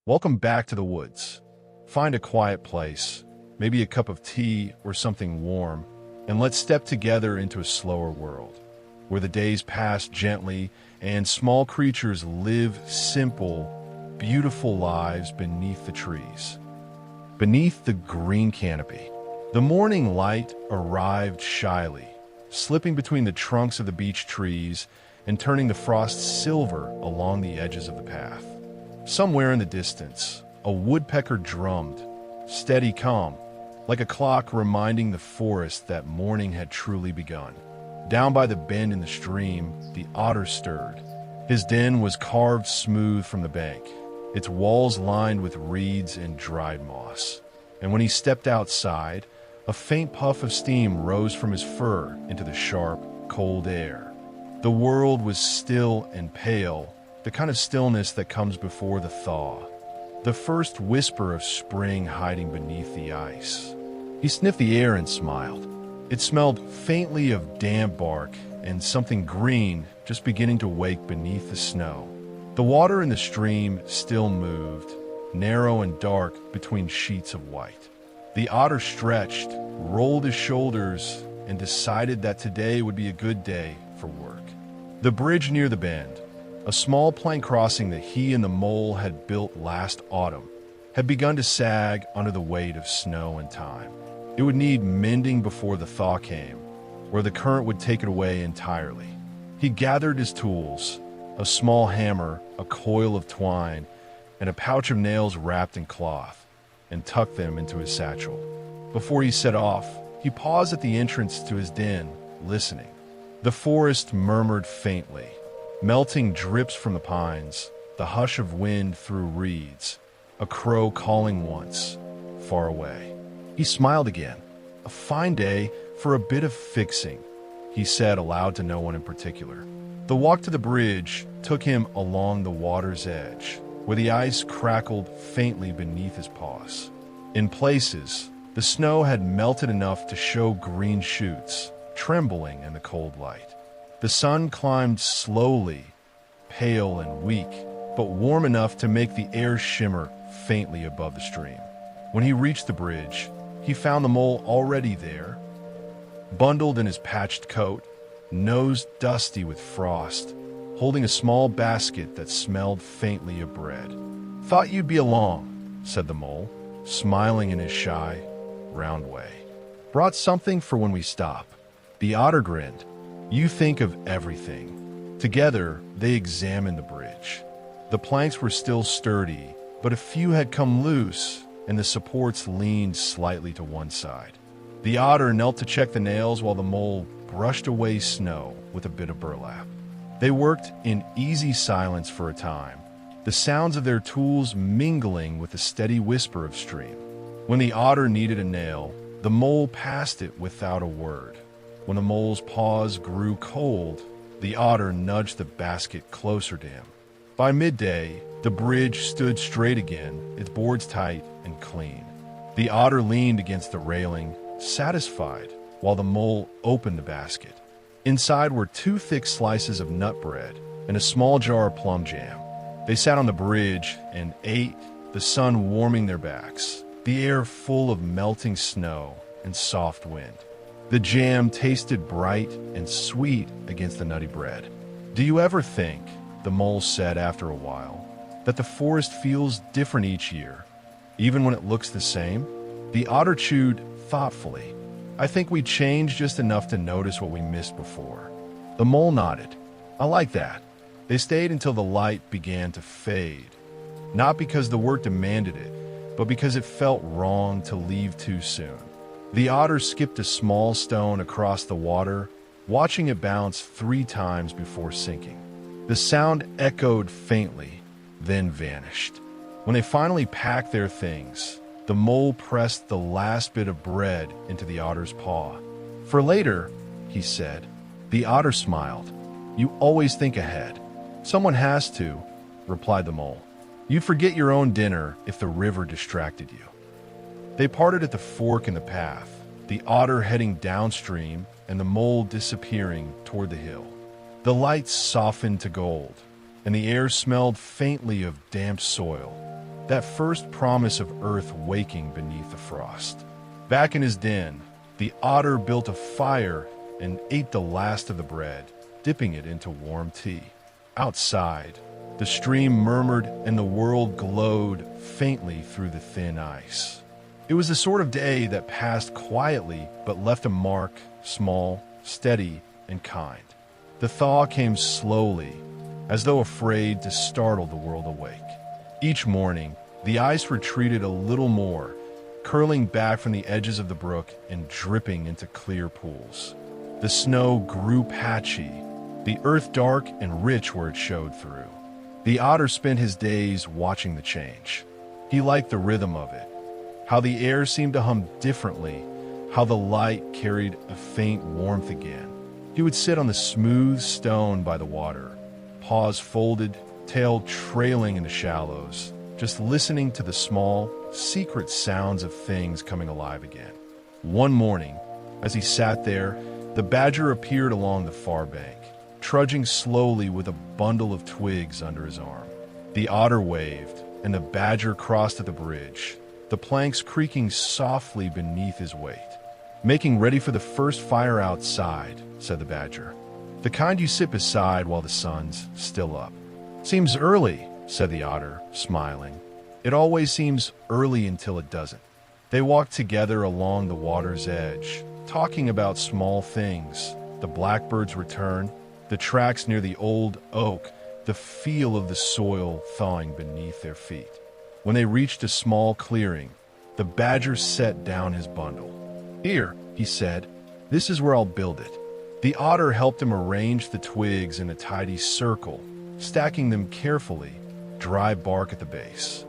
Welcome back to the woods. Find a quiet place, maybe a cup of tea or something warm, and let's step together into a slower world, where the days pass gently and small creatures live simple, beautiful lives beneath the trees. Beneath the green canopy, the morning light arrived shyly, slipping between the trunks of the beech trees and turning the frost silver along the edges of the path. Somewhere in the distance, a woodpecker drummed, steady, calm, like a clock reminding the forest that morning had truly begun. Down by the bend in the stream, the otter stirred. His den was carved smooth from the bank, its walls lined with reeds and dried moss. And when he stepped outside, a faint puff of steam rose from his fur into the sharp, cold air. The world was still and pale, the kind of stillness that comes before the thaw, the first whisper of spring hiding beneath the ice. He sniffed the air and smiled. It smelled faintly of damp bark and something green just beginning to wake beneath the snow. The water in the stream still moved, narrow and dark between sheets of white. The otter stretched, rolled his shoulders, and decided that today would be a good day for work. The bridge near the bend, a small plank crossing that he and the mole had built last autumn, had begun to sag under the weight of snow and time. It would need mending before the thaw came, where the current would take it away entirely. He gathered his tools, a small hammer, a coil of twine, and a pouch of nails wrapped in cloth, and tucked them into his satchel. Before he set off, he paused at the entrance to his den, listening. The forest murmured faintly. Melting drips from the pines, the hush of wind through reeds, a crow calling once, far away. He smiled again. A fine day for a bit of fixing, he said aloud to no one in particular. The walk to the bridge took him along the water's edge, where the ice crackled faintly beneath his paws. In places, the snow had melted enough to show green shoots, trembling in the cold light. The sun climbed slowly, pale and weak, but warm enough to make the air shimmer faintly above the stream. When he reached the bridge, he found the mole already there, bundled in his patched coat, nose dusty with frost, holding a small basket that smelled faintly of bread. "Thought you'd be along," said the mole, smiling in his shy, round way. "Brought something for when we stop." The otter grinned. "You think of everything." Together, they examined the bridge. The planks were still sturdy, but a few had come loose, and the supports leaned slightly to one side. The otter knelt to check the nails while the mole brushed away snow with a bit of burlap. They worked in easy silence for a time, the sounds of their tools mingling with the steady whisper of stream. When the otter needed a nail, the mole passed it without a word. When the mole's paws grew cold, the otter nudged the basket closer to him. By midday, the bridge stood straight again, its boards tight and clean. The otter leaned against the railing, satisfied, while the mole opened the basket. Inside were 2 thick slices of nut bread and a small jar of plum jam. They sat on the bridge and ate, the sun warming their backs, the air full of melting snow and soft wind. The jam tasted bright and sweet against the nutty bread. "Do you ever think," the mole said after a while, "that the forest feels different each year, even when it looks the same?" The otter chewed thoughtfully. "I think we change just enough to notice what we missed before." The mole nodded. "I like that." They stayed until the light began to fade, not because the work demanded it, but because it felt wrong to leave too soon. The otter skipped a small stone across the water, watching it bounce 3 times before sinking. The sound echoed faintly, then vanished. When they finally packed their things, the mole pressed the last bit of bread into the otter's paw. "For later," he said. The otter smiled. "You always think ahead." "Someone has to," replied the mole. "You'd forget your own dinner if the river distracted you." They parted at the fork in the path, the otter heading downstream and the mole disappearing toward the hill. The lights softened to gold, and the air smelled faintly of damp soil. that first promise of Earth waking beneath the frost. Back in his den, the otter built a fire and ate the last of the bread, dipping it into warm tea. Outside, the stream murmured and the world glowed faintly through the thin ice. It was the sort of day that passed quietly but left a mark, small, steady, and kind. The thaw came slowly, as though afraid to startle the world awake. Each morning, the ice retreated a little more, curling back from the edges of the brook and dripping into clear pools. The snow grew patchy, the earth dark and rich where it showed through. The otter spent his days watching the change. He liked the rhythm of it, how the air seemed to hum differently, how the light carried a faint warmth again. He would sit on the smooth stone by the water, paws folded, tail trailing in the shallows, just listening to the small, secret sounds of things coming alive again. One morning, as he sat there, the badger appeared along the far bank, trudging slowly with a bundle of twigs under his arm. The otter waved, and the badger crossed at the bridge, the planks creaking softly beneath his weight. "Making ready for the first fire outside," said the badger. "The kind you sit beside while the sun's still up." "Seems early," said the otter, smiling. "It always seems early until it doesn't." They walked together along the water's edge, talking about small things, the blackbird's return, the tracks near the old oak, the feel of the soil thawing beneath their feet. When they reached a small clearing, the badger set down his bundle. "Here," he said, "this is where I'll build it." The otter helped him arrange the twigs in a tidy circle, stacking them carefully, dry bark at the base.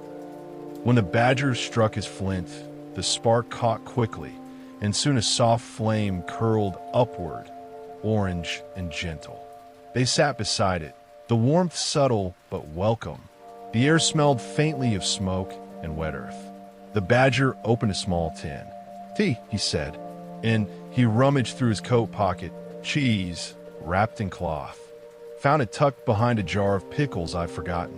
When the badger struck his flint, the spark caught quickly, and soon a soft flame curled upward, orange and gentle. They sat beside it, the warmth subtle but welcome. The air smelled faintly of smoke and wet earth. The badger opened a small tin. "Tea," he said, and he rummaged through his coat pocket. "Cheese, wrapped in cloth. Found it tucked behind a jar of pickles I've forgotten."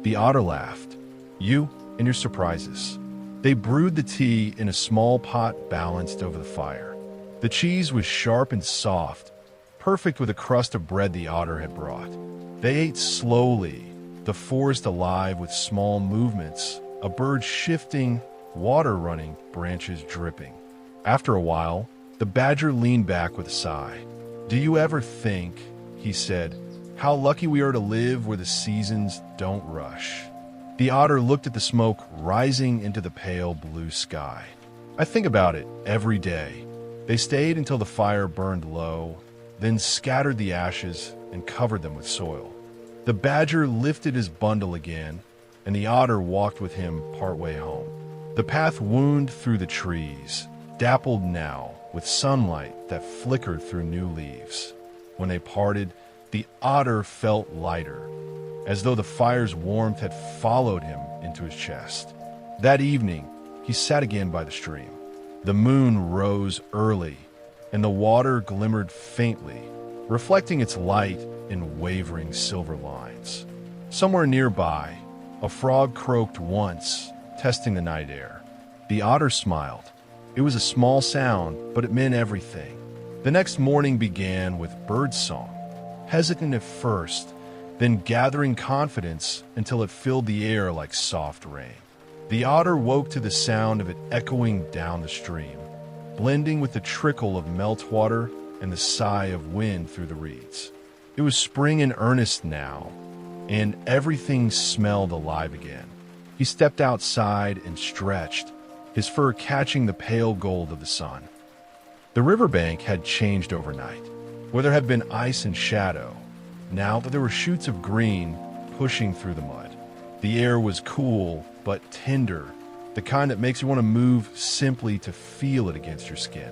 The otter laughed. "You and your surprises." They brewed the tea in a small pot balanced over the fire. The cheese was sharp and soft, perfect with a crust of bread the otter had brought. They ate slowly, the forest alive with small movements, a bird shifting, water running, branches dripping. After a while, the badger leaned back with a sigh. "Do you ever think," he said, "how lucky we are to live where the seasons don't rush?" The otter looked at the smoke rising into the pale blue sky. "I think about it every day." They stayed until the fire burned low, then scattered the ashes and covered them with soil. The badger lifted his bundle again, and the otter walked with him partway home. The path wound through the trees, dappled now with sunlight that flickered through new leaves. When they parted, the otter felt lighter, as though the fire's warmth had followed him into his chest. That evening, he sat again by the stream. The moon rose early, and the water glimmered faintly, reflecting its light in wavering silver lines. Somewhere nearby, a frog croaked once, testing the night air. The otter smiled. It was a small sound, but it meant everything. The next morning began with birdsong, hesitant at first, then gathering confidence until it filled the air like soft rain. The otter woke to the sound of it echoing down the stream, blending with the trickle of meltwater and the sigh of wind through the reeds. It was spring in earnest now, and everything smelled alive again. He stepped outside and stretched, his fur catching the pale gold of the sun. The riverbank had changed overnight, where there had been ice and shadow. Now that there were shoots of green pushing through the mud. The air was cool but tender, the kind that makes you want to move simply to feel it against your skin.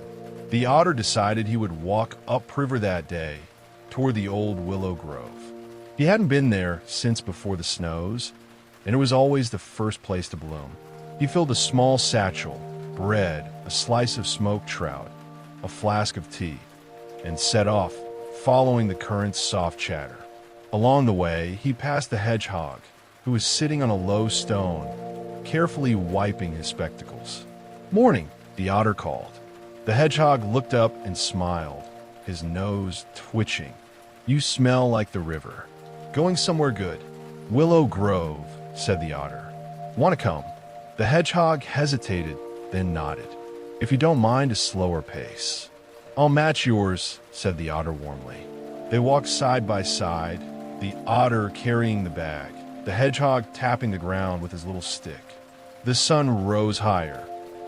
The otter decided he would walk upriver that day toward the old willow grove. He hadn't been there since before the snows, and it was always the first place to bloom. He filled a small satchel, bread, a slice of smoked trout, a flask of tea, and set off, following the current's soft chatter. Along the way, he passed the hedgehog, who was sitting on a low stone, carefully wiping his spectacles. "Morning," the otter called. The hedgehog looked up and smiled, his nose twitching. "You smell like the river. Going somewhere good." "Willow Grove," said the otter. "Want to come?" The hedgehog hesitated, then nodded. "If you don't mind a slower pace." "I'll match yours," said the otter warmly. They walked side by side, the otter carrying the bag, the hedgehog tapping the ground with his little stick. The sun rose higher,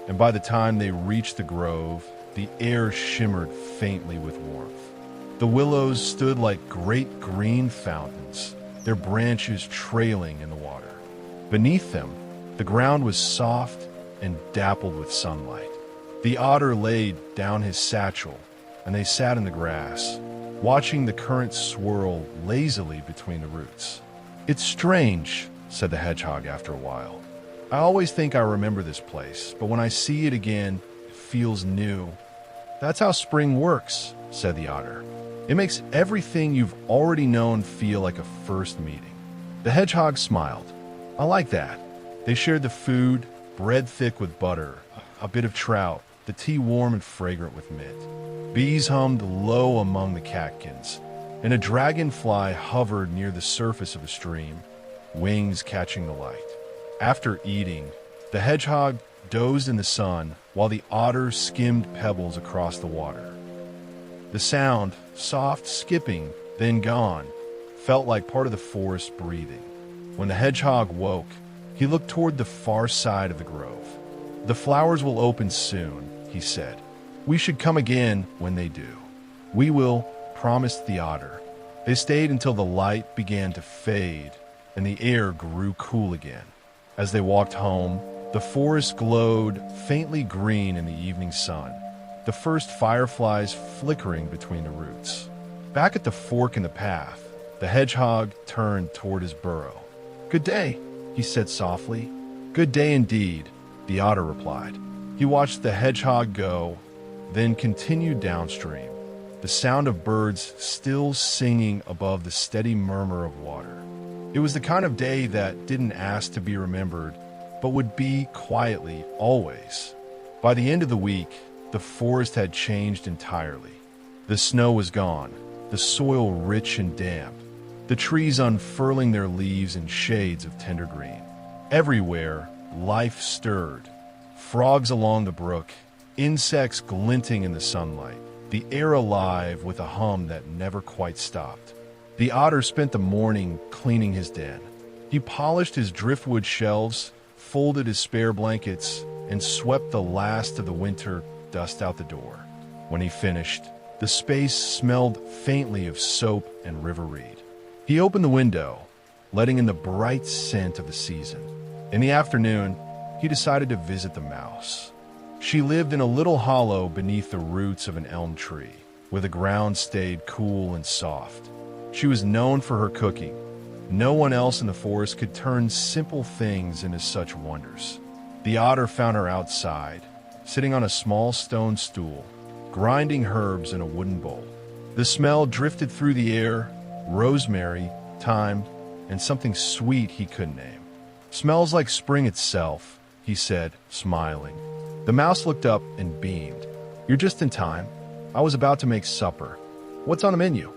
and by the time they reached the grove, the air shimmered faintly with warmth. The willows stood like great green fountains, their branches trailing in the water. Beneath them, the ground was soft and dappled with sunlight. The otter laid down his satchel, and they sat in the grass, watching the current swirl lazily between the roots. "It's strange," said the hedgehog after a while. "I always think I remember this place, but when I see it again, it feels new." "That's how spring works," said the otter. "It makes everything you've already known feel like a first meeting." The hedgehog smiled. "I like that." They shared the food, bread thick with butter, a bit of trout, the tea warm and fragrant with mint. Bees hummed low among the catkins, and a dragonfly hovered near the surface of a stream, wings catching the light. After eating, the hedgehog dozed in the sun while the otter skimmed pebbles across the water. The sound, soft skipping, then gone, felt like part of the forest breathing. When the hedgehog woke, he looked toward the far side of the grove. "The flowers will open soon," he said. "We should come again when they do." "We will," promised the otter. They stayed until the light began to fade and the air grew cool again. As they walked home, the forest glowed faintly green in the evening sun, the first fireflies flickering between the roots. Back at the fork in the path, the hedgehog turned toward his burrow. "Good day," he said softly. "Good day indeed," the otter replied. He watched the hedgehog go, then continued downstream, the sound of birds still singing above the steady murmur of water. It was the kind of day that didn't ask to be remembered, but would be quietly always. By the end of the week, the forest had changed entirely. The snow was gone, the soil rich and damp, the trees unfurling their leaves in shades of tender green. Everywhere, life stirred. Frogs along the brook, insects glinting in the sunlight, the air alive with a hum that never quite stopped. The otter spent the morning cleaning his den. He polished his driftwood shelves, folded his spare blankets, and swept the last of the winter dust out the door. When he finished, the space smelled faintly of soap and river reed. He opened the window, letting in the bright scent of the season. In the afternoon, he decided to visit the mouse. She lived in a little hollow beneath the roots of an elm tree, where the ground stayed cool and soft. She was known for her cooking. No one else in the forest could turn simple things into such wonders. The otter found her outside, sitting on a small stone stool, grinding herbs in a wooden bowl. The smell drifted through the air, rosemary, thyme, and something sweet he couldn't name. "Smells like spring itself," he said, smiling. The mouse looked up and beamed. "You're just in time. I was about to make supper. What's on the menu?"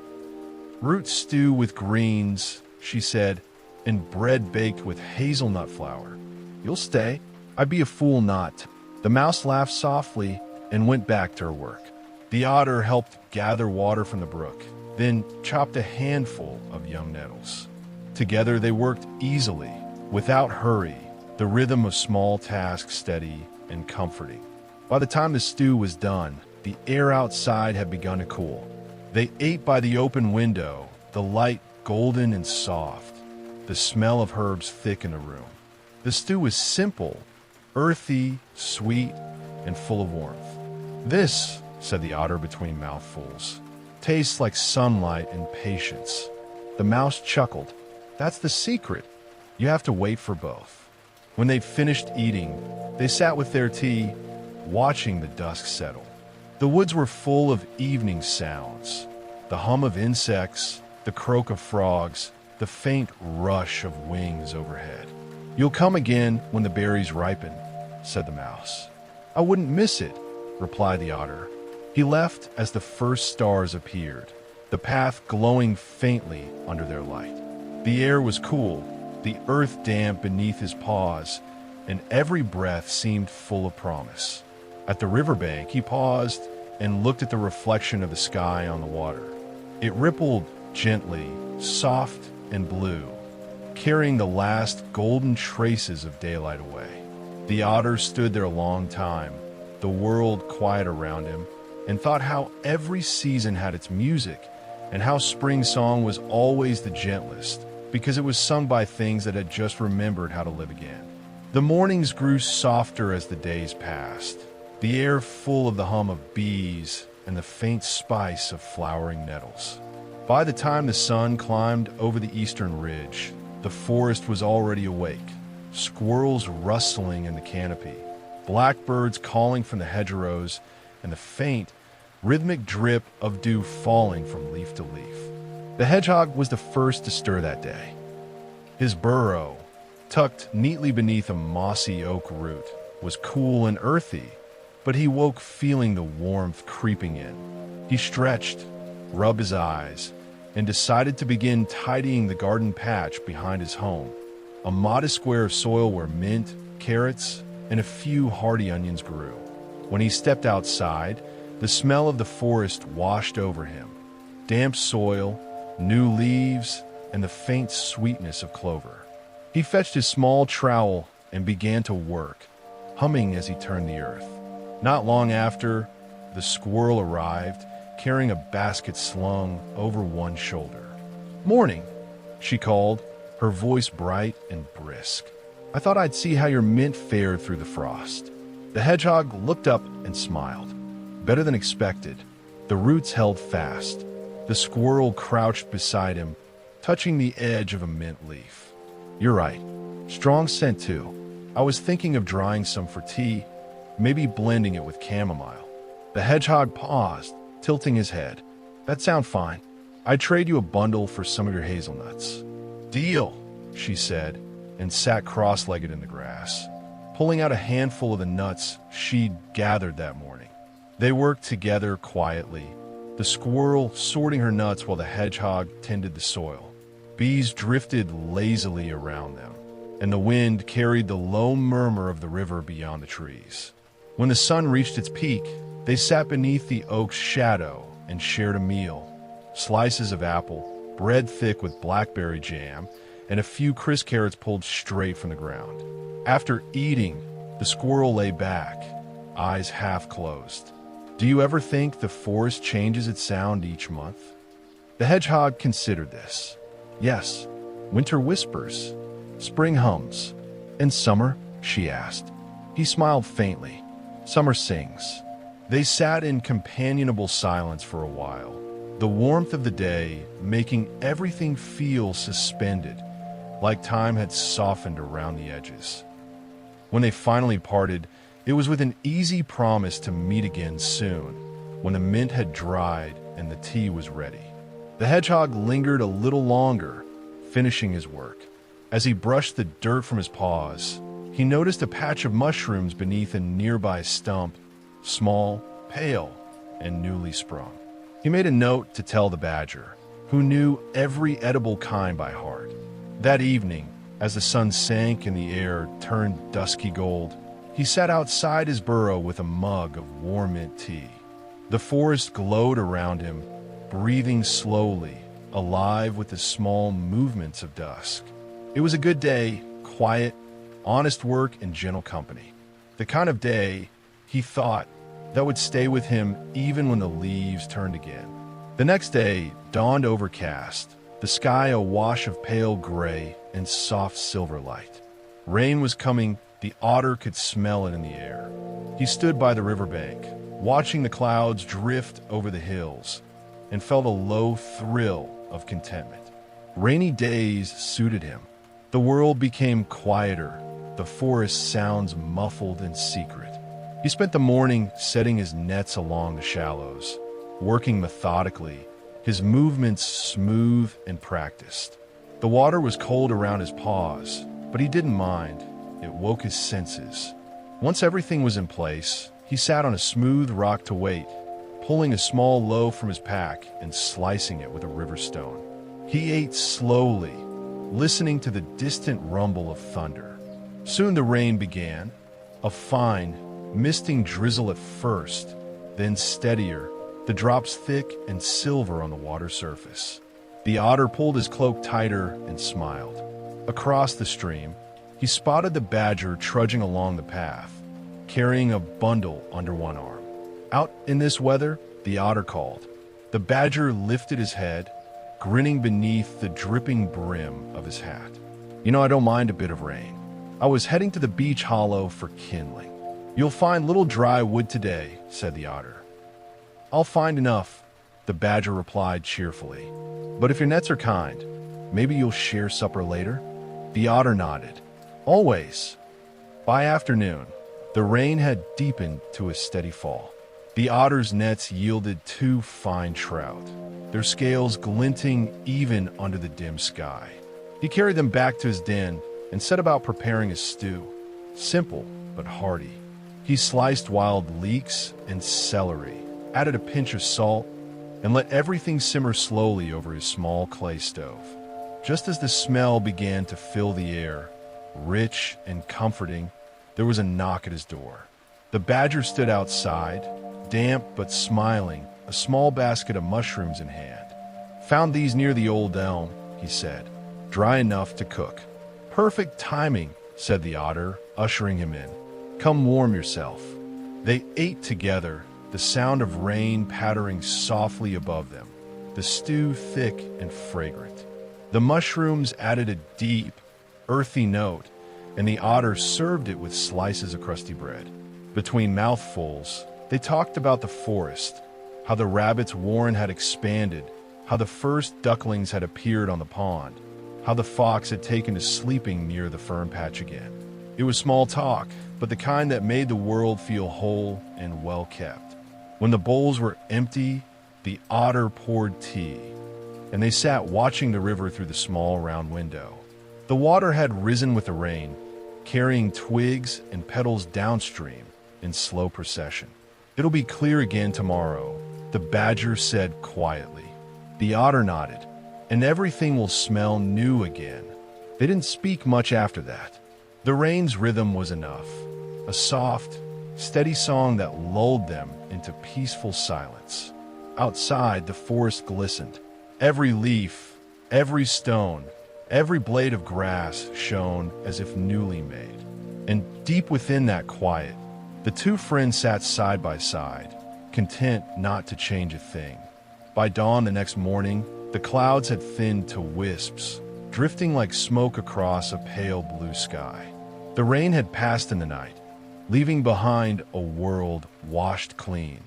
"Root stew with greens," she said, "and bread baked with hazelnut flour." "You'll stay? I'd be a fool not." The mouse laughed softly and went back to her work. The otter helped gather water from the brook, then chopped a handful of young nettles. Together they worked easily, without hurry, the rhythm of small tasks steady and comforting. By the time the stew was done, the air outside had begun to cool. They ate by the open window, the light golden and soft, the smell of herbs thick in the room. The stew was simple, earthy, sweet, and full of warmth. "This," said the otter between mouthfuls, "tastes like sunlight and patience." The mouse chuckled. "That's the secret. You have to wait for both." When they'd finished eating, they sat with their tea, watching the dusk settle. The woods were full of evening sounds, the hum of insects, the croak of frogs, the faint rush of wings overhead. "You'll come again when the berries ripen," said the mouse. "I wouldn't miss it," replied the otter. He left as the first stars appeared, the path glowing faintly under their light. The air was cool, the earth damp beneath his paws, and every breath seemed full of promise. At the riverbank, he paused and looked at the reflection of the sky on the water. It rippled gently, soft and blue, carrying the last golden traces of daylight away. The otter stood there a long time, the world quiet around him, and thought how every season had its music, and how spring song was always the gentlest, because it was sung by things that had just remembered how to live again. The mornings grew softer as the days passed, the air full of the hum of bees and the faint spice of flowering nettles. By the time the sun climbed over the eastern ridge, the forest was already awake, squirrels rustling in the canopy, blackbirds calling from the hedgerows, and the faint, rhythmic drip of dew falling from leaf to leaf. The hedgehog was the first to stir that day. His burrow, tucked neatly beneath a mossy oak root, was cool and earthy, but he woke feeling the warmth creeping in. He stretched, rubbed his eyes, and decided to begin tidying the garden patch behind his home, a modest square of soil where mint, carrots, and a few hardy onions grew. When he stepped outside, the smell of the forest washed over him. Damp soil, new leaves, and the faint sweetness of clover. He fetched his small trowel and began to work, humming as he turned the earth. Not long after, the squirrel arrived, carrying a basket slung over one shoulder. "Morning," she called, her voice bright and brisk. "I thought I'd see how your mint fared through the frost." The hedgehog looked up and smiled. Better than expected. The roots held fast. The squirrel crouched beside him, touching the edge of a mint leaf. "You're right. Strong scent, too. I was thinking of drying some for tea, maybe blending it with chamomile." The hedgehog paused, tilting his head. "That sounds fine. I'd trade you a bundle for some of your hazelnuts." "Deal," she said, and sat cross-legged in the grass, pulling out a handful of the nuts she'd gathered that morning. They worked together quietly, the squirrel sorting her nuts while the hedgehog tended the soil. Bees drifted lazily around them, and the wind carried the low murmur of the river beyond the trees. When the sun reached its peak, they sat beneath the oak's shadow and shared a meal. Slices of apple, bread thick with blackberry jam, and a few crisp carrots pulled straight from the ground. After eating, the squirrel lay back, eyes half closed. "Do you ever think the forest changes its sound each month?" The hedgehog considered this. "Yes, winter whispers, spring hums, and summer?" she asked. He smiled faintly. "Summer sings." They sat in companionable silence for a while, the warmth of the day making everything feel suspended, like time had softened around the edges. When they finally parted, it was with an easy promise to meet again soon, when the mint had dried and the tea was ready. The hedgehog lingered a little longer, finishing his work. As he brushed the dirt from his paws, he noticed a patch of mushrooms beneath a nearby stump, small, pale, and newly sprung. He made a note to tell the badger, who knew every edible kind by heart. That evening, as the sun sank and the air turned dusky gold, he sat outside his burrow with a mug of warm mint tea. The forest glowed around him, breathing slowly, alive with the small movements of dusk. It was a good day, quiet, honest work, and gentle company. The kind of day, he thought, that would stay with him even when the leaves turned again. The next day dawned overcast, the sky a wash of pale gray and soft silver light. Rain was coming, the otter could smell it in the air. He stood by the riverbank, watching the clouds drift over the hills, and felt a low thrill of contentment. Rainy days suited him. The world became quieter, the forest sounds muffled and secret. He spent the morning setting his nets along the shallows, working methodically, his movements smooth and practiced. The water was cold around his paws, but he didn't mind. It woke his senses. Once everything was in place, he sat on a smooth rock to wait, pulling a small loaf from his pack and slicing it with a river stone. He ate slowly, listening to the distant rumble of thunder. Soon the rain began, a fine, misting drizzle at first, then steadier, the drops thick and silver on the water surface. The otter pulled his cloak tighter and smiled. Across the stream, he spotted the badger trudging along the path, carrying a bundle under one arm. Out in this weather, the otter called. The badger lifted his head, grinning beneath the dripping brim of his hat. I don't mind a bit of rain. I was heading to the beach hollow for kindling. You'll find little dry wood today, said the otter. I'll find enough, the badger replied cheerfully. But if your nets are kind, maybe you'll share supper later? The otter nodded. Always. By afternoon, the rain had deepened to a steady fall. The otter's nets yielded 2 fine trout, their scales glinting even under the dim sky. He carried them back to his den and set about preparing a stew, simple but hearty. He sliced wild leeks and celery, added a pinch of salt, and let everything simmer slowly over his small clay stove. Just as the smell began to fill the air, rich and comforting, there was a knock at his door. The badger stood outside, damp but smiling, a small basket of mushrooms in hand. Found these near the old elm, he said, dry enough to cook. Perfect timing, said the otter, ushering him in. Come warm yourself. They ate together, the sound of rain pattering softly above them, the stew thick and fragrant. The mushrooms added a deep, earthy note, and the otter served it with slices of crusty bread. Between mouthfuls, they talked about the forest, how the rabbit's warren had expanded, how the first ducklings had appeared on the pond, how the fox had taken to sleeping near the fern patch again. It was small talk, but the kind that made the world feel whole and well kept. When the bowls were empty, the otter poured tea, and they sat watching the river through the small round window. The water had risen with the rain, carrying twigs and petals downstream in slow procession. It'll be clear again tomorrow, the badger said quietly. The otter nodded, and everything will smell new again. They didn't speak much after that. The rain's rhythm was enough, a soft, steady song that lulled them into peaceful silence. Outside, the forest glistened. Every leaf, every stone, every blade of grass shone as if newly made. And deep within that quiet, the 2 friends sat side by side, content not to change a thing. By dawn the next morning, the clouds had thinned to wisps, drifting like smoke across a pale blue sky. The rain had passed in the night, leaving behind a world washed clean.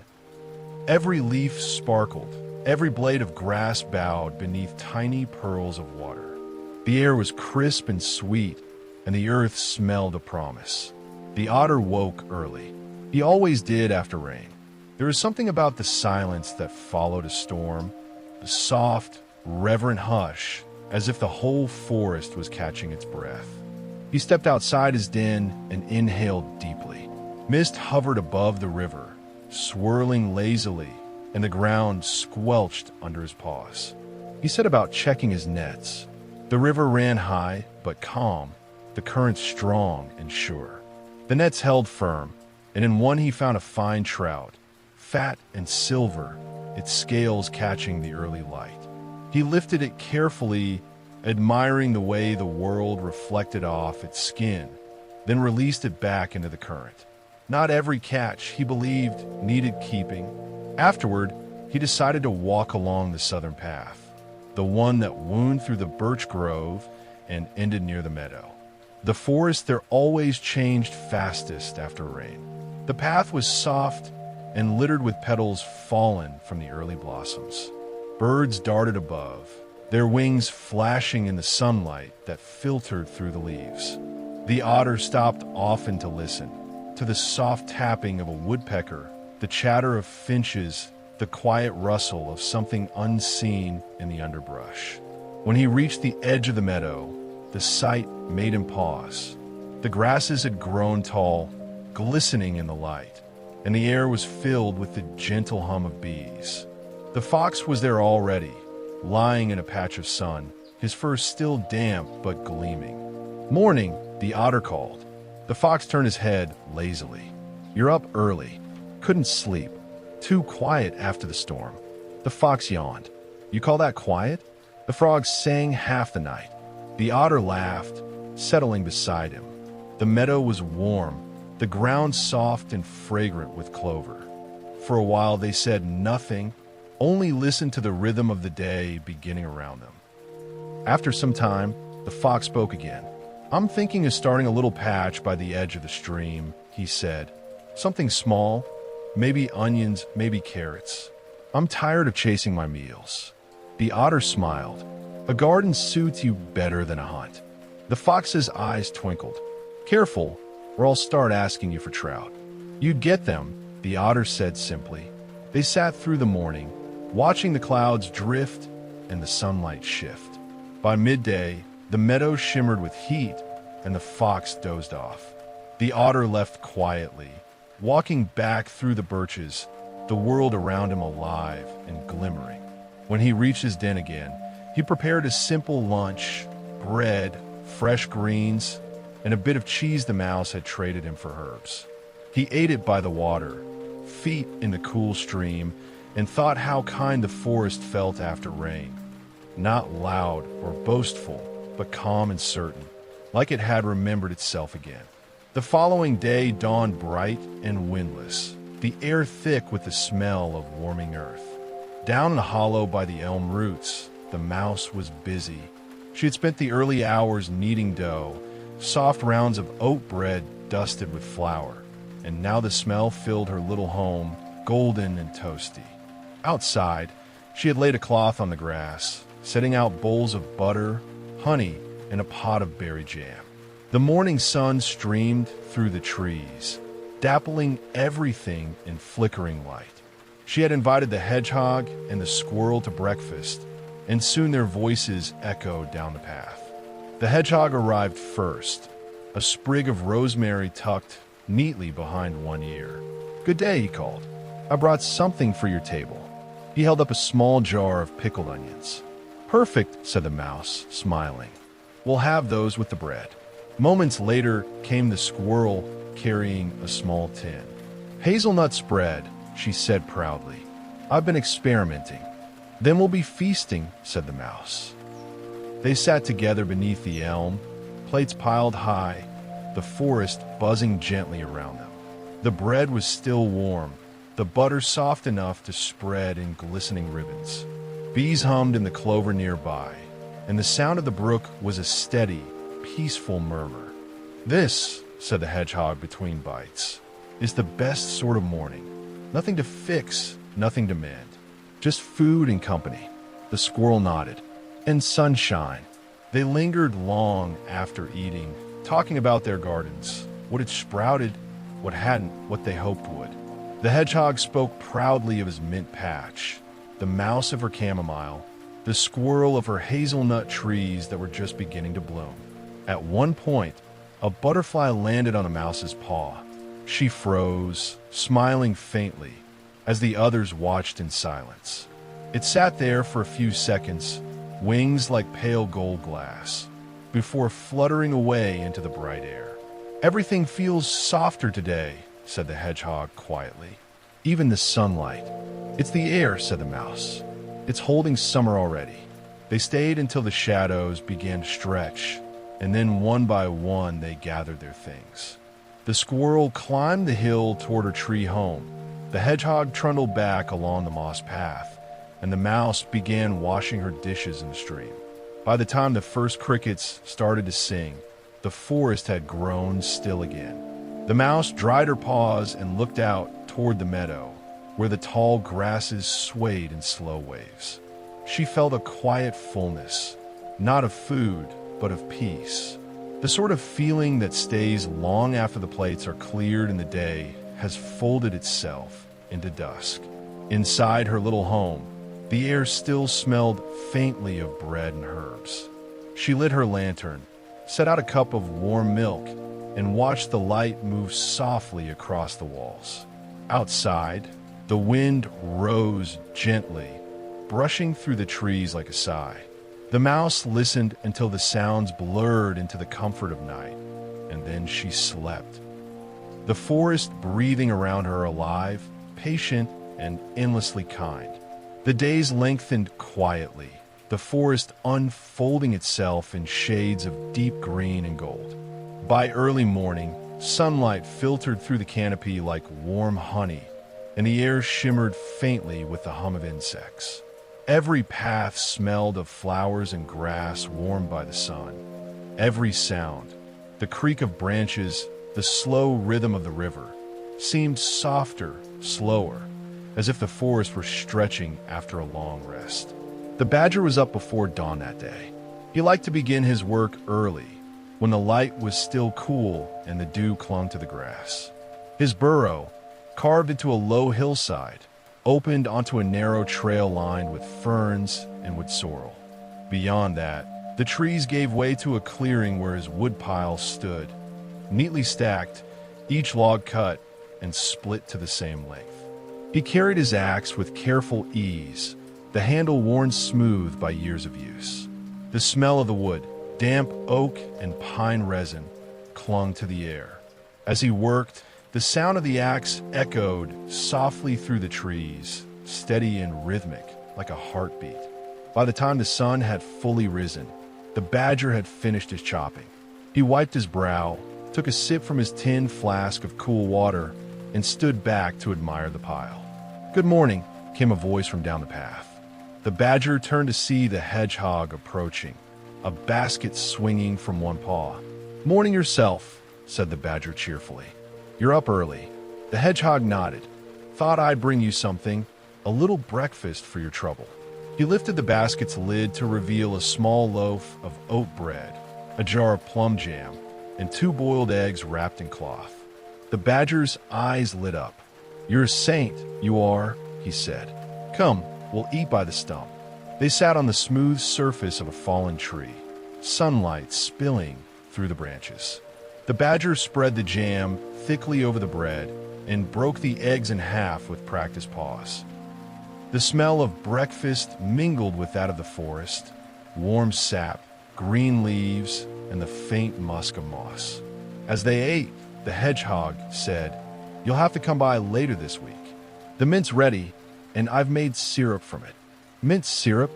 Every leaf sparkled, every blade of grass bowed beneath tiny pearls of water. The air was crisp and sweet, and the earth smelled a promise. The otter woke early. He always did after rain. There was something about the silence that followed a storm, the soft, reverent hush, as if the whole forest was catching its breath. He stepped outside his den and inhaled deeply. Mist hovered above the river, swirling lazily, and the ground squelched under his paws. He set about checking his nets. The river ran high but calm, the current strong and sure. The nets held firm, and in one he found a fine trout, fat and silver, its scales catching the early light. He lifted it carefully, admiring the way the world reflected off its skin, then released it back into the current. Not every catch, he believed, needed keeping. Afterward, he decided to walk along the southern path, the one that wound through the birch grove and ended near the meadow. The forest there always changed fastest after rain. The path was soft and littered with petals fallen from the early blossoms. Birds darted above, their wings flashing in the sunlight that filtered through the leaves. The otter stopped often to listen, to the soft tapping of a woodpecker, the chatter of finches, the quiet rustle of something unseen in the underbrush. When he reached the edge of the meadow, the The sight made him pause. The grasses had grown tall, glistening in the light, and the air was filled with the gentle hum of bees. The fox was there already, lying in a patch of sun, his fur still damp but gleaming. "Morning," the otter called. The fox turned his head lazily. "You're up early. Couldn't sleep. Too quiet after the storm." The fox yawned. "You call that quiet?" The frog sang half the night. The otter laughed, settling beside him. The meadow was warm, the ground soft and fragrant with clover. For a while they said nothing, only listened to the rhythm of the day beginning around them. After some time, the fox spoke again. "I'm thinking of starting a little patch by the edge of the stream," he said. "Something small, maybe onions, maybe carrots. I'm tired of chasing my meals." The otter smiled. "A garden suits you better than a hunt." The fox's eyes twinkled. "Careful, or I'll start asking you for trout." "You'd get them," the otter said simply. They sat through the morning, watching the clouds drift and the sunlight shift. By midday, the meadow shimmered with heat, and the fox dozed off. The otter left quietly, walking back through the birches, the world around him alive and glimmering. When he reached his den again, he prepared a simple lunch: bread, fresh greens, and a bit of cheese the mouse had traded him for herbs. He ate it by the water, feet in the cool stream, and thought how kind the forest felt after rain. Not loud or boastful, but calm and certain, like it had remembered itself again. The following day dawned bright and windless, the air thick with the smell of warming earth. Down in the hollow by the elm roots, the mouse was busy. She had spent the early hours kneading dough, soft rounds of oat bread dusted with flour, and now the smell filled her little home, golden and toasty. Outside, she had laid a cloth on the grass, setting out bowls of butter, honey, and a pot of berry jam. The morning sun streamed through the trees, dappling everything in flickering light. She had invited the hedgehog and the squirrel to breakfast, and soon their voices echoed down the path. The hedgehog arrived first, a sprig of rosemary tucked neatly behind one ear. "Good day," he called. "I brought something for your table." He held up a small jar of pickled onions. "Perfect," said the mouse, smiling. "We'll have those with the bread." Moments later came the squirrel carrying a small tin. "Hazelnut spread," she said proudly. "I've been experimenting." "Then we'll be feasting," said the mouse. They sat together beneath the elm, plates piled high, the forest buzzing gently around them. The bread was still warm, the butter soft enough to spread in glistening ribbons. Bees hummed in the clover nearby, and the sound of the brook was a steady, peaceful murmur. "This," said the hedgehog between bites, "is the best sort of morning. Nothing to fix, nothing to mend. Just food and company." The squirrel nodded. "And sunshine." They lingered long after eating, talking about their gardens, what had sprouted, what hadn't, what they hoped would. The hedgehog spoke proudly of his mint patch, the mouse of her chamomile, the squirrel of her hazelnut trees that were just beginning to bloom. At one point, a butterfly landed on a mouse's paw. She froze, smiling faintly, as the others watched in silence. It sat there for a few seconds, wings like pale gold glass, before fluttering away into the bright air. "Everything feels softer today," said the hedgehog quietly. "Even the sunlight." "It's the air," said the mouse. "It's holding summer already." They stayed until the shadows began to stretch, and then one by one they gathered their things. The squirrel climbed the hill toward her tree home. The hedgehog trundled back along the moss path, and the mouse began washing her dishes in the stream. By the time the first crickets started to sing, the forest had grown still again. The mouse dried her paws and looked out toward the meadow, where the tall grasses swayed in slow waves. She felt a quiet fullness, not of food, but of peace. The sort of feeling that stays long after the plates are cleared in the day has folded itself into dusk. Inside her little home, the air still smelled faintly of bread and herbs. She lit her lantern, set out a cup of warm milk, and watched the light move softly across the walls. Outside, the wind rose gently, brushing through the trees like a sigh. The mouse listened until the sounds blurred into the comfort of night, and then she slept. The forest breathing around her alive, patient, and endlessly kind. The days lengthened quietly, the forest unfolding itself in shades of deep green and gold. By early morning, sunlight filtered through the canopy like warm honey, and the air shimmered faintly with the hum of insects. Every path smelled of flowers and grass warmed by the sun. Every sound, the creak of branches, the slow rhythm of the river, seemed softer, slower, as if the forest were stretching after a long rest. The badger was up before dawn that day. He liked to begin his work early, when the light was still cool and the dew clung to the grass. His burrow, carved into a low hillside, opened onto a narrow trail lined with ferns and wood sorrel. Beyond that, the trees gave way to a clearing where his woodpile stood, neatly stacked, each log cut and split to the same length. He carried his axe with careful ease, the handle worn smooth by years of use. The smell of the wood, damp oak and pine resin, clung to the air. As he worked, the sound of the axe echoed softly through the trees, steady and rhythmic, like a heartbeat. By the time the sun had fully risen, the badger had finished his chopping. He wiped his brow, took a sip from his tin flask of cool water, and stood back to admire the pile. "Good morning," came a voice from down the path. The badger turned to see the hedgehog approaching, a basket swinging from one paw. "Morning yourself," said the badger cheerfully. "You're up early." The hedgehog nodded. "Thought I'd bring you something, a little breakfast for your trouble." He lifted the basket's lid to reveal a small loaf of oat bread, a jar of plum jam, and 2 boiled eggs wrapped in cloth. The badger's eyes lit up. "You're a saint, you are," he said. "Come, we'll eat by the stump." They sat on the smooth surface of a fallen tree, sunlight spilling through the branches. The badger spread the jam thickly over the bread and broke the eggs in half with practiced paws. The smell of breakfast mingled with that of the forest, warm sap, green leaves, and the faint musk of moss. As they ate, the hedgehog said, "You'll have to come by later this week. The mint's ready, and I've made syrup from it." "Mint syrup?"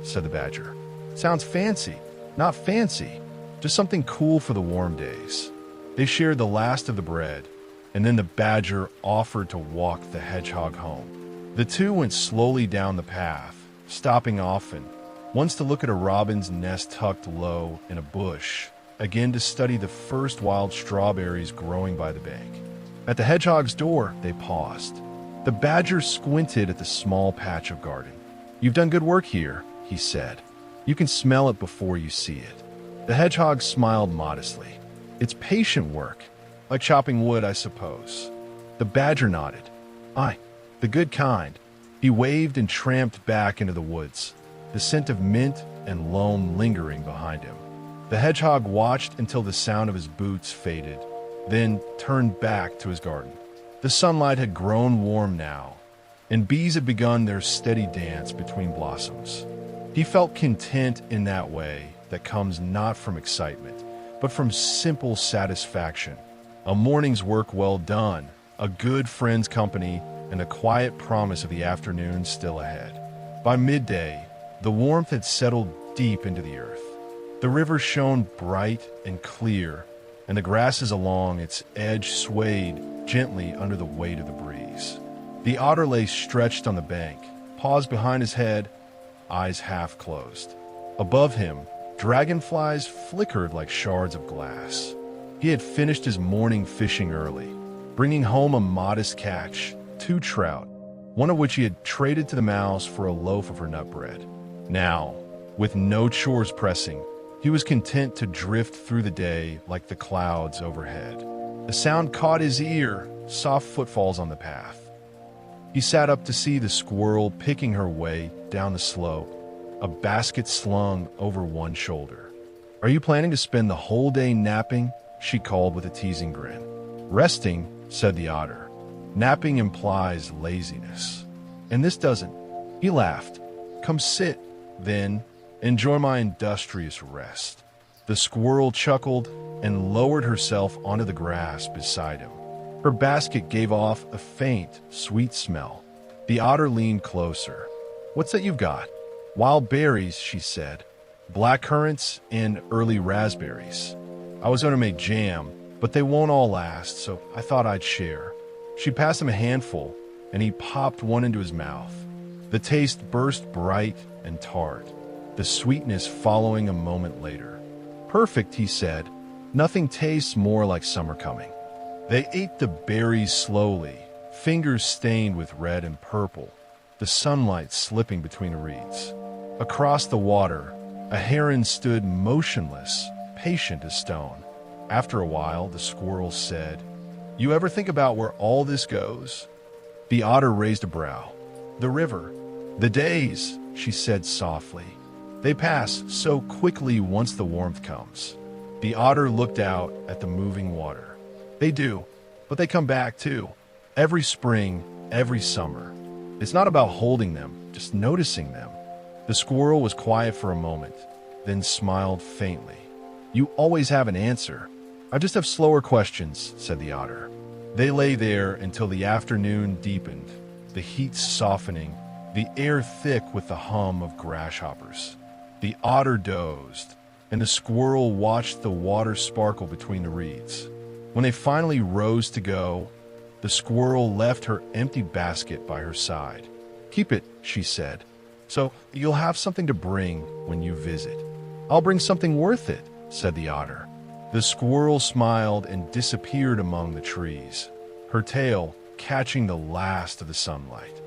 said the badger. "Sounds fancy." "Not fancy, just something cool for the warm days." They shared the last of the bread, and then the badger offered to walk the hedgehog home. The two went slowly down the path, stopping often, once to look at a robin's nest tucked low in a bush, again to study the first wild strawberries growing by the bank. At the hedgehog's door, they paused. The badger squinted at the small patch of garden. "You've done good work here," he said. "You can smell it before you see it." The hedgehog smiled modestly. "It's patient work, like chopping wood, I suppose." The badger nodded. "Aye, the good kind." He waved and tramped back into the woods, the scent of mint and loam lingering behind him. The hedgehog watched until the sound of his boots faded, then turned back to his garden. The sunlight had grown warm now, and bees had begun their steady dance between blossoms. He felt content in that way that comes not from excitement, but from simple satisfaction. A morning's work well done, a good friend's company, and a quiet promise of the afternoon still ahead. By midday, the warmth had settled deep into the earth. The river shone bright and clear, and the grasses along its edge swayed gently under the weight of the breeze. The otter lay stretched on the bank, paws behind his head, eyes half closed. Above him, dragonflies flickered like shards of glass. He had finished his morning fishing early, bringing home a modest catch, 2 trout, one of which he had traded to the mouse for a loaf of her nut bread. Now, with no chores pressing, he was content to drift through the day like the clouds overhead. The sound caught his ear, soft footfalls on the path. He sat up to see the squirrel picking her way down the slope, a basket slung over one shoulder. "Are you planning to spend the whole day napping?" she called with a teasing grin. "Resting," said the otter. "Napping implies laziness. And this doesn't." He laughed. "Come sit, then. Enjoy my industrious rest." The squirrel chuckled and lowered herself onto the grass beside him. Her basket gave off a faint, sweet smell. The otter leaned closer. "What's that you've got?" "Wild berries," she said. "Blackcurrants and early raspberries. I was going to make jam, but they won't all last, so I thought I'd share." She passed him a handful, and he popped one into his mouth. The taste burst bright and tart, the sweetness following a moment later. "Perfect," he said. "Nothing tastes more like summer coming." They ate the berries slowly, fingers stained with red and purple, the sunlight slipping between the reeds. Across the water, a heron stood motionless, patient as stone. After a while, the squirrel said, "You ever think about where all this goes?" The otter raised a brow. "The river. The days," she said softly. "They pass so quickly once the warmth comes." The otter looked out at the moving water. "They do, but they come back too. Every spring, every summer. It's not about holding them, just noticing them." The squirrel was quiet for a moment, then smiled faintly. "You always have an answer. I just have slower questions," said the otter. They lay there until the afternoon deepened, the heat softening, the air thick with the hum of grasshoppers. The otter dozed, and the squirrel watched the water sparkle between the reeds. When they finally rose to go, the squirrel left her empty basket by her side. "Keep it," she said, "so you'll have something to bring when you visit." "I'll bring something worth it," said the otter. The squirrel smiled and disappeared among the trees, her tail catching the last of the sunlight.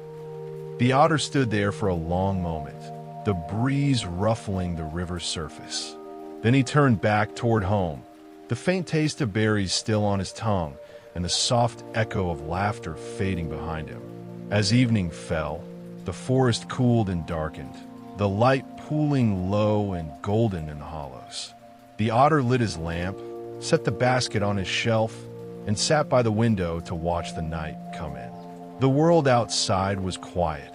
The otter stood there for a long moment, the breeze ruffling the river's surface. Then he turned back toward home, the faint taste of berries still on his tongue and the soft echo of laughter fading behind him. As evening fell, the forest cooled and darkened, the light pooling low and golden in the hollows. The otter lit his lamp, set the basket on his shelf, and sat by the window to watch the night come in. The world outside was quiet.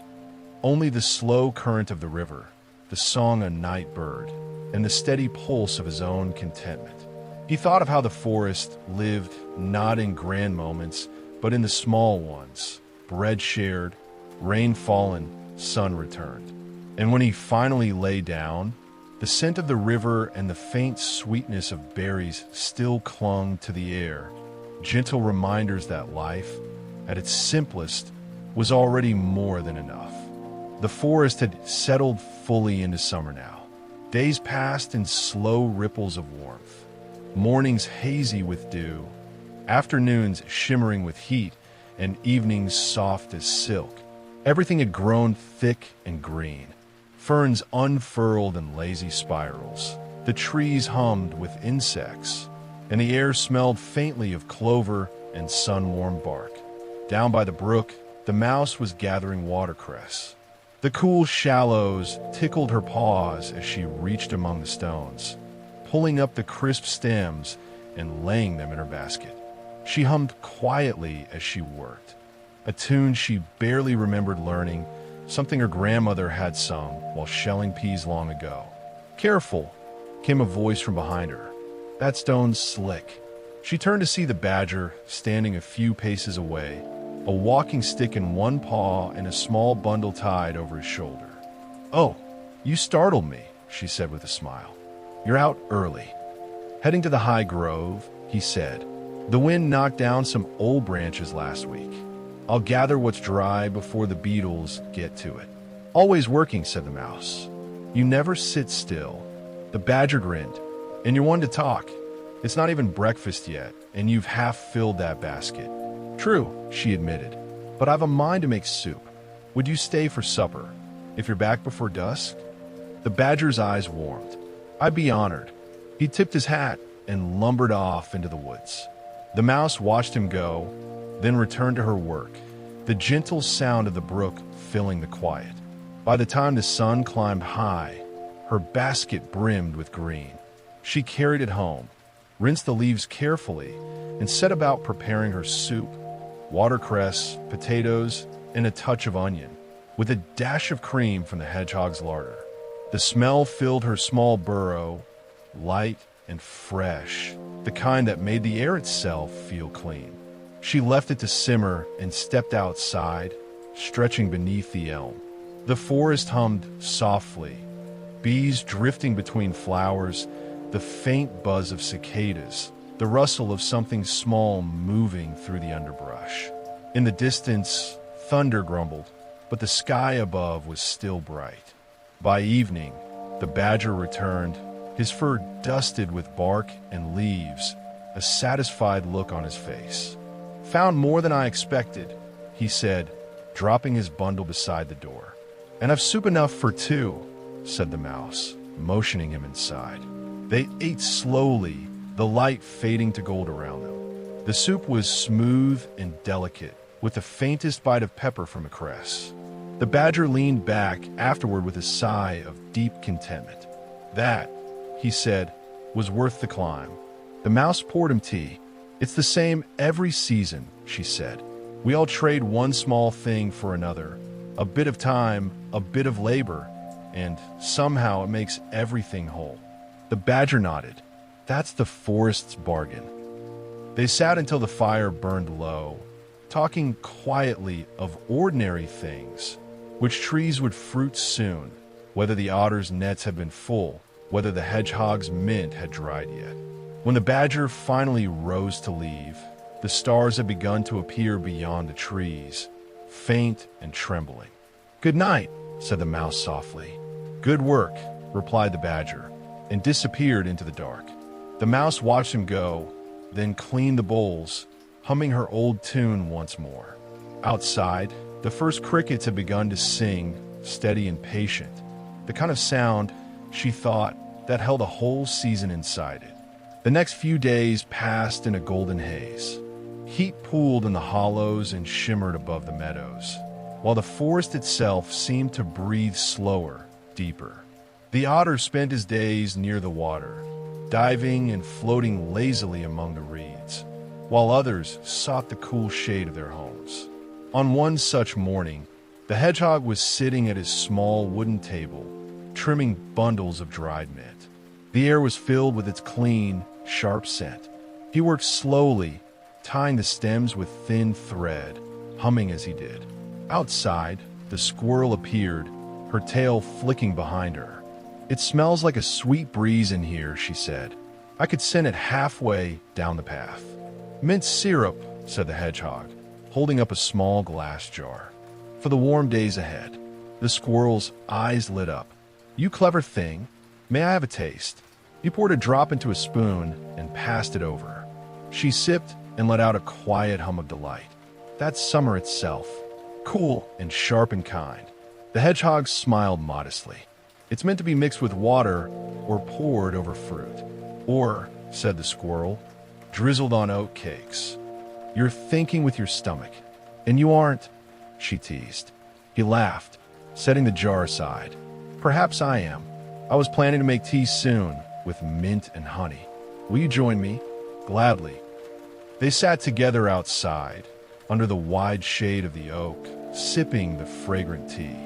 Only the slow current of the river, the song of a night bird, and the steady pulse of his own contentment. He thought of how the forest lived not in grand moments, but in the small ones, bread shared, rain fallen, sun returned. And when he finally lay down, the scent of the river and the faint sweetness of berries still clung to the air, gentle reminders that life, at its simplest, was already more than enough. The forest had settled fully into summer now. Days passed in slow ripples of warmth, mornings hazy with dew, afternoons shimmering with heat, and evenings soft as silk. Everything had grown thick and green. Ferns unfurled in lazy spirals. The trees hummed with insects, and the air smelled faintly of clover and sun-warmed bark. Down by the brook, the mouse was gathering watercress. The cool shallows tickled her paws as she reached among the stones, pulling up the crisp stems and laying them in her basket. She hummed quietly as she worked, a tune she barely remembered learning, something her grandmother had sung while shelling peas long ago. "Careful," came a voice from behind her. "That stone's slick." She turned to see the badger standing a few paces away, a walking stick in one paw and a small bundle tied over his shoulder. "Oh, you startled me," she said with a smile. "You're out early." "Heading to the high grove," he said. "The wind knocked down some old branches last week. I'll gather what's dry before the beetles get to it." "Always working," said the mouse. "You never sit still." The badger grinned. "And you're one to talk. It's not even breakfast yet, and you've half filled that basket." "True," she admitted, "but I've a mind to make soup. Would you stay for supper, if you're back before dusk?" The badger's eyes warmed. "I'd be honored." He tipped his hat and lumbered off into the woods. The mouse watched him go, then returned to her work, the gentle sound of the brook filling the quiet. By the time the sun climbed high, her basket brimmed with green. She carried it home, rinsed the leaves carefully, and set about preparing her soup: watercress, potatoes, and a touch of onion, with a dash of cream from the hedgehog's larder. The smell filled her small burrow, light and fresh, the kind that made the air itself feel clean. She left it to simmer and stepped outside, stretching beneath the elm. The forest hummed softly, bees drifting between flowers, the faint buzz of cicadas, the rustle of something small moving through the underbrush. In the distance, thunder grumbled, but the sky above was still bright. By evening, the badger returned, his fur dusted with bark and leaves, a satisfied look on his face. "Found more than I expected," he said, dropping his bundle beside the door. "And I've soup enough for two," said the mouse, motioning him inside. They ate slowly, the light fading to gold around them. The soup was smooth and delicate, with the faintest bite of pepper from a cress. The badger leaned back afterward with a sigh of deep contentment. "That," he said, "was worth the climb." The mouse poured him tea. "It's the same every season," she said. "We all trade one small thing for another, a bit of time, a bit of labor, and somehow it makes everything whole." The badger nodded. "That's the forest's bargain." They sat until the fire burned low, talking quietly of ordinary things, which trees would fruit soon, whether the otter's nets had been full, whether the hedgehog's mint had dried yet. When the badger finally rose to leave, the stars had begun to appear beyond the trees, faint and trembling. "Good night," said the mouse softly. "Good work," replied the badger, and disappeared into the dark. The mouse watched him go, then cleaned the bowls, humming her old tune once more. Outside, the first crickets had begun to sing, steady and patient, the kind of sound, she thought, that held a whole season inside it. The next few days passed in a golden haze. Heat pooled in the hollows and shimmered above the meadows, while the forest itself seemed to breathe slower, deeper. The otter spent his days near the water, diving and floating lazily among the reeds, while others sought the cool shade of their homes. On one such morning, the hedgehog was sitting at his small wooden table, trimming bundles of dried mint. The air was filled with its clean, sharp scent. He worked slowly, tying the stems with thin thread, humming as he did. Outside, the squirrel appeared, her tail flicking behind her. "It smells like a sweet breeze in here," she said. "I could send it halfway down the path." "Mint syrup," said the hedgehog, holding up a small glass jar. "For the warm days ahead." The squirrel's eyes lit up. "You clever thing. May I have a taste?" He poured a drop into a spoon and passed it over her. She sipped and let out a quiet hum of delight. "That's summer itself, cool and sharp and kind." The hedgehog smiled modestly. "It's meant to be mixed with water or poured over fruit. Or," said the squirrel, "drizzled on oat cakes. You're thinking with your stomach. And you aren't," she teased. He laughed, setting the jar aside. "Perhaps I am. I was planning to make tea soon, with mint and honey. Will you join me?" "Gladly." They sat together outside, under the wide shade of the oak, sipping the fragrant tea.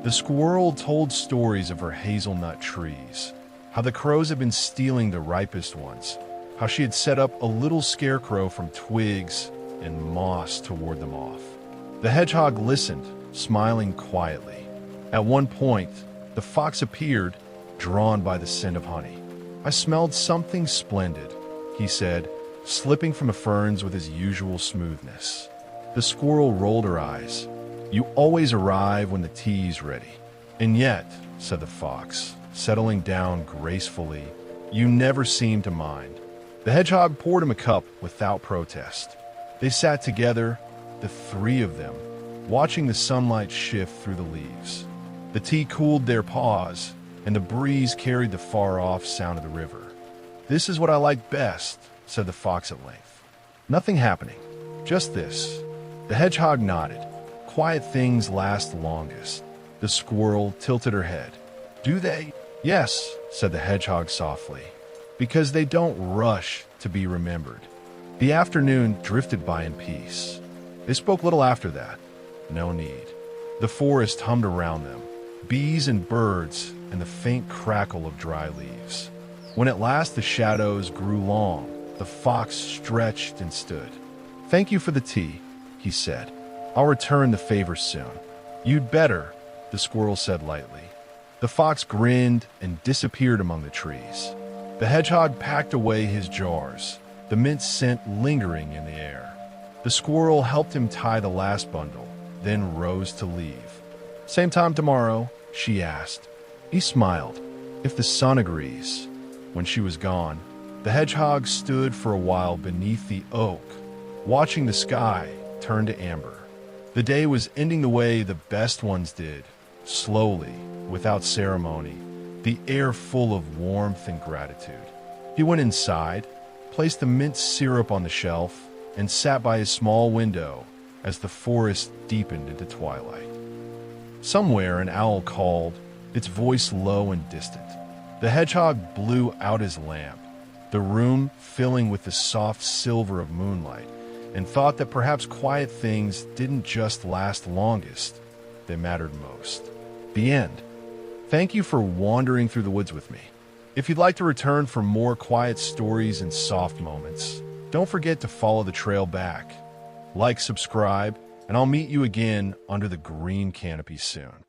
The squirrel told stories of her hazelnut trees, how the crows had been stealing the ripest ones, how she had set up a little scarecrow from twigs and moss to ward them off. The hedgehog listened, smiling quietly. At one point, the fox appeared, drawn by the scent of honey. "I smelled something splendid," he said, slipping from the ferns with his usual smoothness. The squirrel rolled her eyes. "You always arrive when the tea's ready." "And yet," said the fox, settling down gracefully, "you never seem to mind." The hedgehog poured him a cup without protest. They sat together, the three of them, watching the sunlight shift through the leaves. The tea cooled their paws, and the breeze carried the far-off sound of the river. "This is what I like best," said the fox at length. "Nothing happening. Just this." The hedgehog nodded. "Quiet things last longest." The squirrel tilted her head. "Do they?" "Yes," said the hedgehog softly. because they don't rush to be remembered. The afternoon drifted by in peace. They spoke little after that. No need. The forest hummed around them, bees and birds and the faint crackle of dry leaves. When at last the shadows grew long, the fox stretched and stood. "Thank you for the tea," he said. "I'll return the favor soon." "You'd better," the squirrel said lightly. The fox grinned and disappeared among the trees. The hedgehog packed away his jars, the mint scent lingering in the air. The squirrel helped him tie the last bundle, then rose to leave. "Same time tomorrow?" she asked. He smiled. "If the sun agrees." When she was gone, the hedgehog stood for a while beneath the oak, watching the sky turn to amber. The day was ending the way the best ones did, slowly, without ceremony, the air full of warmth and gratitude. He went inside, placed the mint syrup on the shelf, and sat by his small window as the forest deepened into twilight. Somewhere an owl called, its voice low and distant. The hedgehog blew out his lamp, the room filling with the soft silver of moonlight, and thought that perhaps quiet things didn't just last longest, they mattered most. The end. Thank you for wandering through the woods with me. If you'd like to return for more quiet stories and soft moments, don't forget to follow the trail back. Like, subscribe, and I'll meet you again under the green canopy soon.